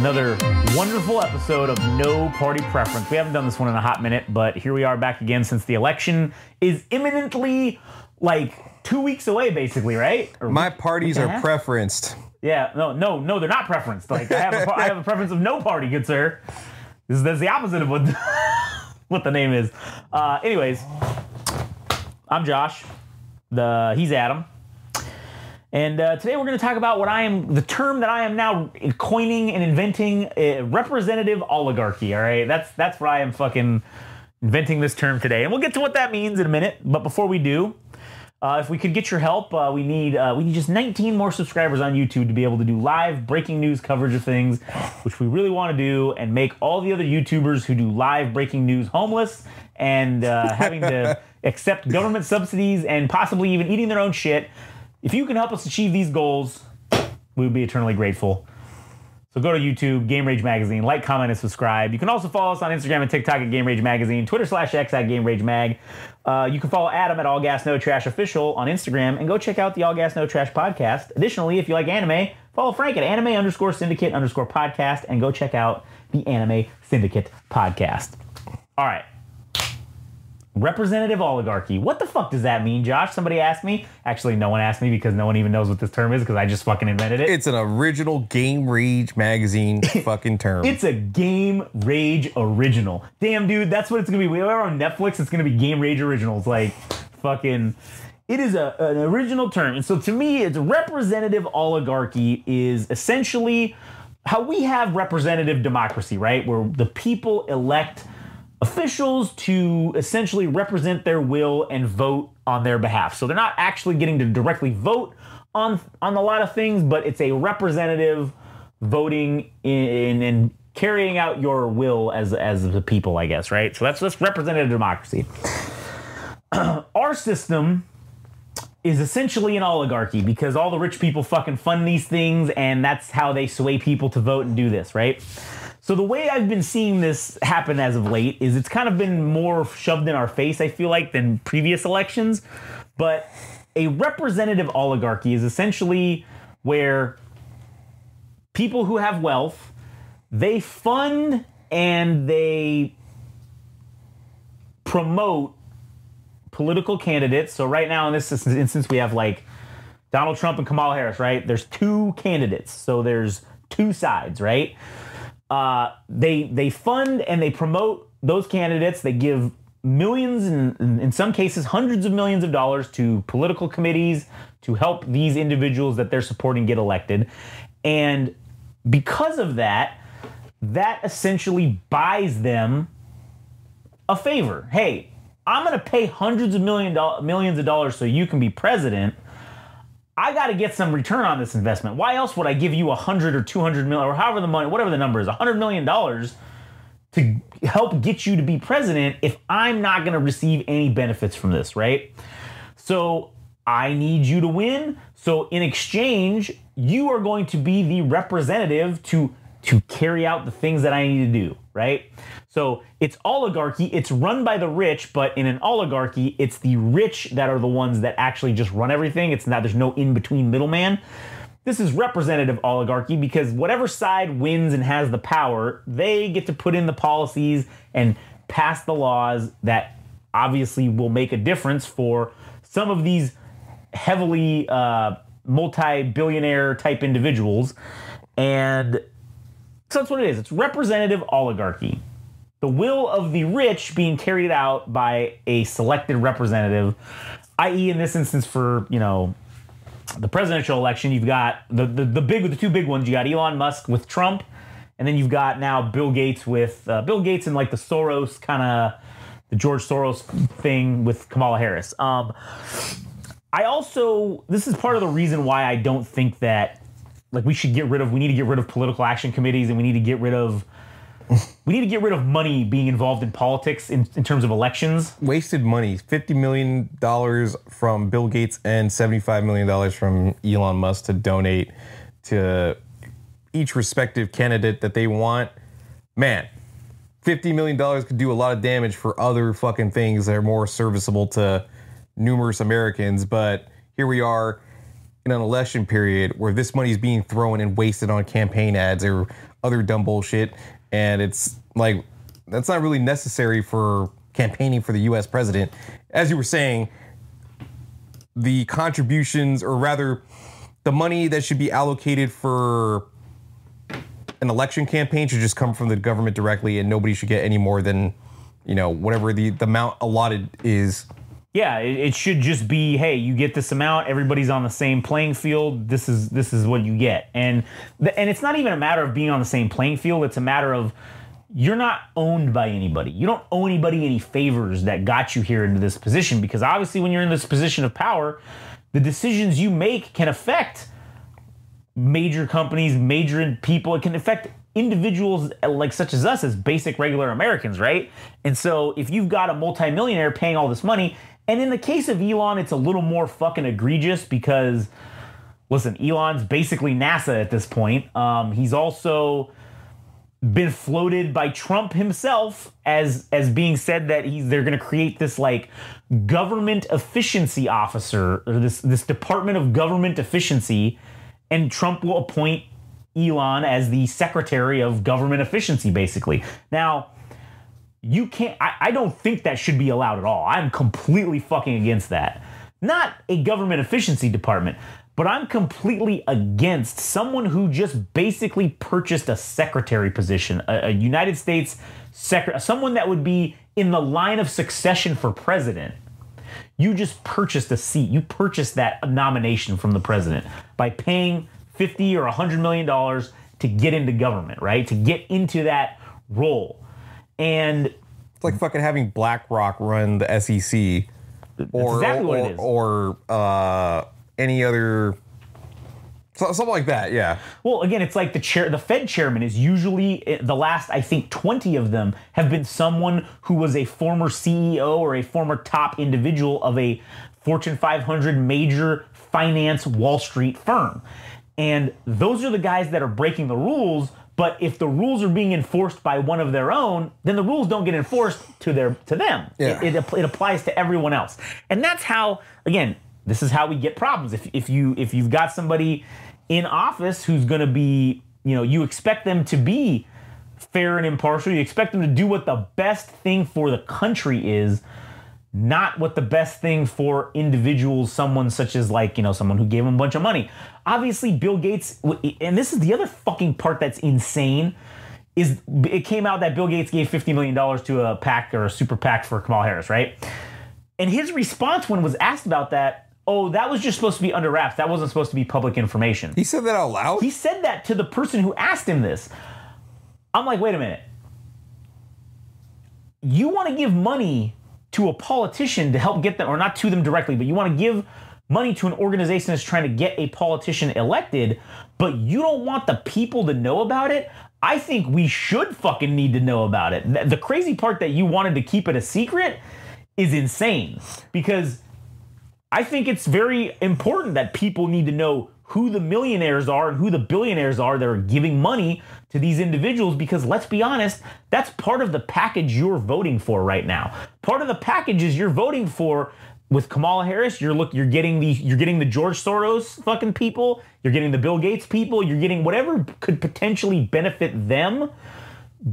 Another wonderful episode of No Party Preference. We haven't done this one in a hot minute, but here we are back again since the election is imminently, like, 2 weeks away, basically, right? Or my parties are preferenced. Yeah, no, they're not preferenced. Like, I have a preference of no party, good sir. That's the opposite of what what the name is. Anyways, I'm Josh. He's Adam. And today we're going to talk about the term that I am now coining and inventing, representative oligarchy, all right? That's where I am fucking inventing this term today. And we'll get to what that means in a minute. But before we do, if we could get your help, we need just 19 more subscribers on YouTube to be able to do live breaking news coverage of things, which we really want to do, and make all the other YouTubers who do live breaking news homeless and having to accept government subsidies and possibly even eating their own shit. If you can help us achieve these goals, we would be eternally grateful. So go to YouTube, Game Rage Magazine, like, comment, and subscribe. You can also follow us on Instagram and TikTok at Game Rage Magazine, Twitter/X at Game Rage Mag. You can follow Adam at All Gas No Trash Official on Instagram, and go check out the All Gas No Trash podcast. Additionally, if you like anime, follow Frank at anime_syndicate_podcast, and go check out the Anime Syndicate podcast. All right. Representative oligarchy. What the fuck does that mean, Josh? Somebody asked me. Actually, no one asked me because no one even knows what this term is because I just fucking invented it. It's an original Game Rage Magazine fucking term. It's a Game Rage original. Damn, dude, that's what it's going to be. We are on Netflix. It's going to be Game Rage Originals. Like, fucking... It is an original term. And so to me, it's representative oligarchy is essentially how we have representative democracy, right? Where the people elect officials to essentially represent their will and vote on their behalf. So they're not actually getting to directly vote on a lot of things, but it's a representative voting in carrying out your will as the people, I guess, right? So that's representative democracy. Our system is essentially an oligarchy because all the rich people fucking fund these things, and that's how they sway people to vote and do this, right? So the way I've been seeing this happen as of late is it's kind of been more shoved in our face, I feel like, than previous elections. But a representative oligarchy is essentially where people who have wealth, they fund and they promote political candidates. So right now in this instance, we have like Donald Trump and Kamala Harris, right? There's two candidates. So there's two sides, right? They fund and they promote those candidates. They give millions and in some cases hundreds of millions of dollars to political committees to help these individuals that they're supporting get elected. And because of that essentially buys them a favor. Hey, I'm going to pay hundreds of millions of dollars so you can be president. I got to get some return on this investment. Why else would I give you 100 or 200 million or however the money, whatever the number is, $100 million to help get you to be president if I'm not going to receive any benefits from this, right? So I need you to win. So in exchange, you are going to be the representative to carry out the things that I need to do, right? So it's oligarchy. It's run by the rich, but in an oligarchy, it's the rich that are the ones that actually just run everything. It's not, there's no in-between middleman. This is representative oligarchy because whatever side wins and has the power, they get to put in the policies and pass the laws that obviously will make a difference for some of these heavily multi-billionaire type individuals. And so that's what it is. It's representative oligarchy. The will of the rich being carried out by a selected representative, i.e. in this instance for, the presidential election, you've got the two big ones. You got Elon Musk with Trump, and then you've got now Bill Gates with Bill Gates and like the Soros the George Soros thing with Kamala Harris. This is part of the reason why I don't think that like we need to get rid of political action committees, and we need to get rid of money being involved in politics in terms of elections. Wasted money. $50 million from Bill Gates and $75 million from Elon Musk to donate to each respective candidate that they want. Man, $50 million could do a lot of damage for other fucking things that are more serviceable to numerous Americans. But here we are. in an election period where this money is being thrown and wasted on campaign ads or other dumb bullshit. And it's like, that's not really necessary for campaigning for the U.S. president. As you were saying, the contributions, or rather the money that should be allocated for an election campaign, should just come from the government directly, and nobody should get any more than, whatever the amount allotted is. Yeah, it should just be, hey, you get this amount, everybody's on the same playing field, this is what you get. And it's not even a matter of being on the same playing field, it's a matter of you're not owned by anybody. You don't owe anybody any favors that got you here into this position, because obviously when you're in this position of power, the decisions you make can affect major companies, major people. It can affect individuals like such as us, as basic regular Americans, right? And so if you've got a multimillionaire paying all this money, and in the case of Elon, it's a little more fucking egregious because, listen, Elon's basically NASA at this point. He's also been floated by Trump himself as being said that they're going to create this like government efficiency officer, or this Department of Government Efficiency, and Trump will appoint Elon as the Secretary of Government Efficiency, basically. Now, you can't, I don't think that should be allowed at all. I'm completely fucking against that. Not a government efficiency department, but I'm completely against someone who just basically purchased a secretary position, a United States secretary, someone that would be in the line of succession for president. You just purchased a seat. You purchased that nomination from the president by paying $50 or $100 million to get into government, right? To get into that role. And it's like fucking having BlackRock run the SEC, or exactly what it is. Or any other something like that. Yeah. Well, again, it's like the Fed chairman is usually, the last, I think 20 of them have been someone who was a former CEO or a former top individual of a Fortune 500 major finance Wall Street firm. And those are the guys that are breaking the rules. But if the rules are being enforced by one of their own, then the rules don't get enforced to them. Yeah. It applies to everyone else. And that's how, again, this is how we get problems. If you've got somebody in office who's going to be, you expect them to be fair and impartial. You expect them to do what the best thing for the country is, not what the best thing for individuals, someone such as like, someone who gave them a bunch of money. Obviously, Bill Gates, and this is the other fucking part that's insane, is it came out that Bill Gates gave $50 million to a PAC or a super PAC for Kamala Harris, right? And his response when was asked about that, oh, that was just supposed to be under wraps. That wasn't supposed to be public information. He said that out loud? He said that to the person who asked him this. I'm like, wait a minute. You want to give money to a politician to help get them, or not to them directly, but you want to give money to an organization that's trying to get a politician elected, but you don't want the people to know about it? I think we should fucking need to know about it. The crazy part that you wanted to keep it a secret is insane, because I think it's very important that people need to know who the millionaires are and who the billionaires are that are giving money to these individuals, because let's be honest, that's part of the package you're voting for right now. Part of the package is you're voting for, with Kamala Harris, you're getting the George Soros fucking people, you're getting the Bill Gates people, you're getting whatever could potentially benefit them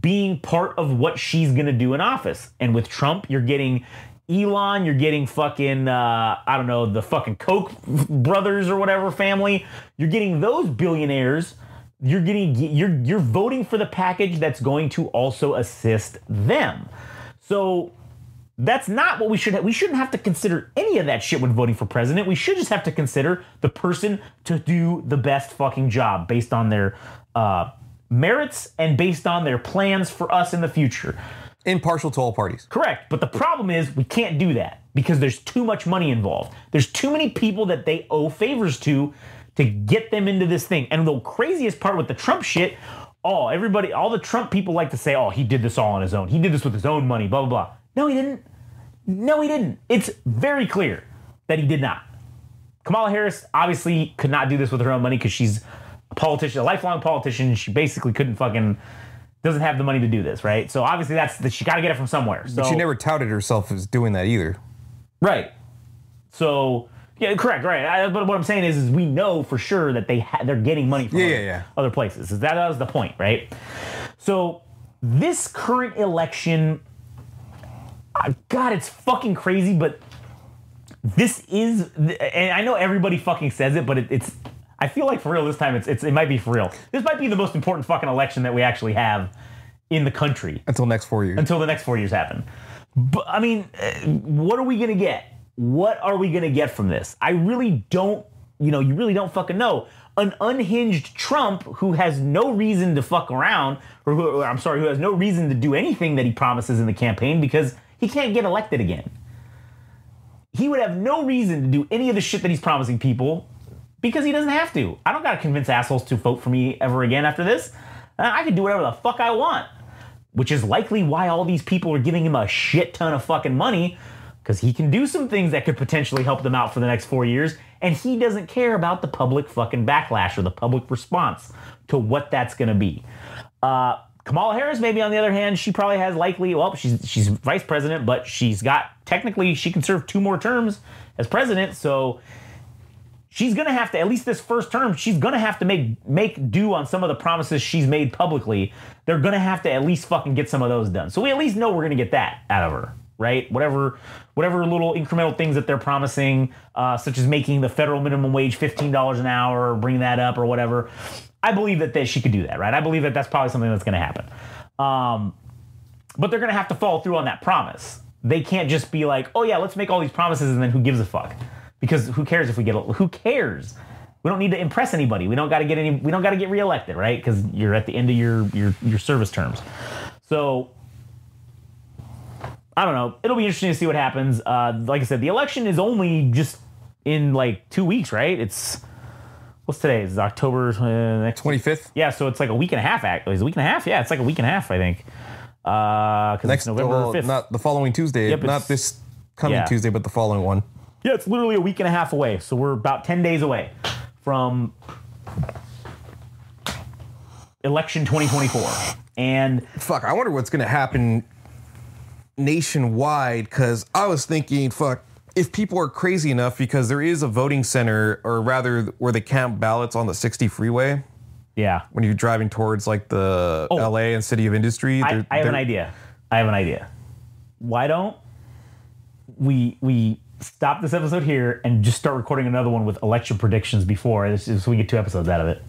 being part of what she's going to do in office. And with Trump, you're getting Elon, you're getting fucking, I don't know, the fucking Koch brothers or whatever family. You're getting those billionaires. You're voting for the package that's going to also assist them. So that's not what we should have. We shouldn't have to consider any of that shit when voting for president. We should just have to consider the person to do the best fucking job based on their merits and based on their plans for us in the future. Impartial to all parties. Correct. But the problem is we can't do that because there's too much money involved. There's too many people that they owe favors to get them into this thing. And the craziest part with the Trump shit, all the Trump people like to say, oh, he did this all on his own. He did this with his own money, blah, blah, blah. No, he didn't. No, he didn't. It's very clear that he did not. Kamala Harris obviously could not do this with her own money because she's a politician, a lifelong politician. She basically doesn't have the money to do this, right? So obviously she got to get it from somewhere. So, but she never touted herself as doing that either. Right. So Yeah, correct, right. But what I'm saying is we know for sure that they're getting money from other places. That was the point, right? So this current election, God, it's fucking crazy, but this is, and I know everybody fucking says it, but it's, I feel like for real this time it might be for real. This might be the most important fucking election that we actually have in the country. Until the next 4 years. Until the next 4 years happen. But, I mean, what are we going to get? What are we going to get from this? I really don't, you really don't fucking know. An unhinged Trump who has no reason to fuck around, who has no reason to do anything that he promises in the campaign because he can't get elected again. He would have no reason to do any of the shit that he's promising people because he doesn't have to. I don't got to convince assholes to vote for me ever again after this. I can do whatever the fuck I want, which is likely why all these people are giving him a shit ton of fucking money, because he can do some things that could potentially help them out for the next 4 years, and he doesn't care about the public fucking backlash or the public response to what that's going to be. Kamala Harris, maybe on the other hand, she probably has she's vice president, but she's got, technically, she can serve 2 more terms as president, so she's going to have to, at least this first term, she's going to have to make do on some of the promises she's made publicly. They're going to have to at least fucking get some of those done. So we at least know we're going to get that out of her, right? Whatever little incremental things that they're promising, such as making the federal minimum wage $15 an hour, or bring that up or whatever. I believe that she could do that, right? I believe that that's probably something that's going to happen. But they're going to have to follow through on that promise. They can't just be like, oh yeah, let's make all these promises and then who gives a fuck? Because who cares if who cares? We don't need to impress anybody. We don't got to get reelected, right? Because you're at the end of your service terms. So I don't know. It'll be interesting to see what happens. Like I said, the election is only just in like 2 weeks, right? What's today? It's October next 25th. Yeah, so it's like a week and a half. Actually, it's a week and a half. Yeah, it's like a week and a half, I think. Because it's November 5th. Not the following Tuesday. Yep, not this coming Tuesday, but the following one. Yeah, it's literally a week and a half away. So we're about 10 days away from election 2024. And fuck, I wonder what's going to happen nationwide, because I was thinking, fuck, if people are crazy enough, because there is a voting center, or rather where they count ballots on the 60 freeway. Yeah. When you're driving towards like the LA and City of Industry. I have an idea. Why don't we stop this episode here and just start recording another one with election predictions before, so we get 2 episodes out of it.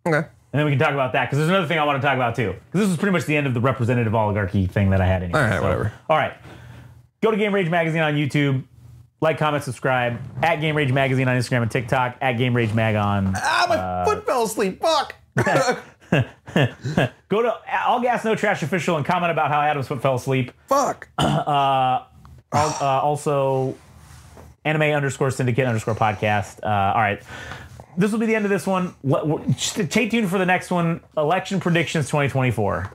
Okay. And then we can talk about that, because there's another thing I want to talk about too. Because this was pretty much the end of the representative oligarchy thing that I had anyway. All right, whatever. All right. Go to Game Rage Magazine on YouTube. Like, comment, subscribe. At Game Rage Magazine on Instagram and TikTok. At Game Rage Mag on... my foot fell asleep. Fuck. Go to All Gas No Trash Official and comment about how Adam's foot fell asleep. Fuck. Also, anime_syndicate_podcast. All right. This will be the end of this one. Stay tuned for the next one. Election predictions 2024.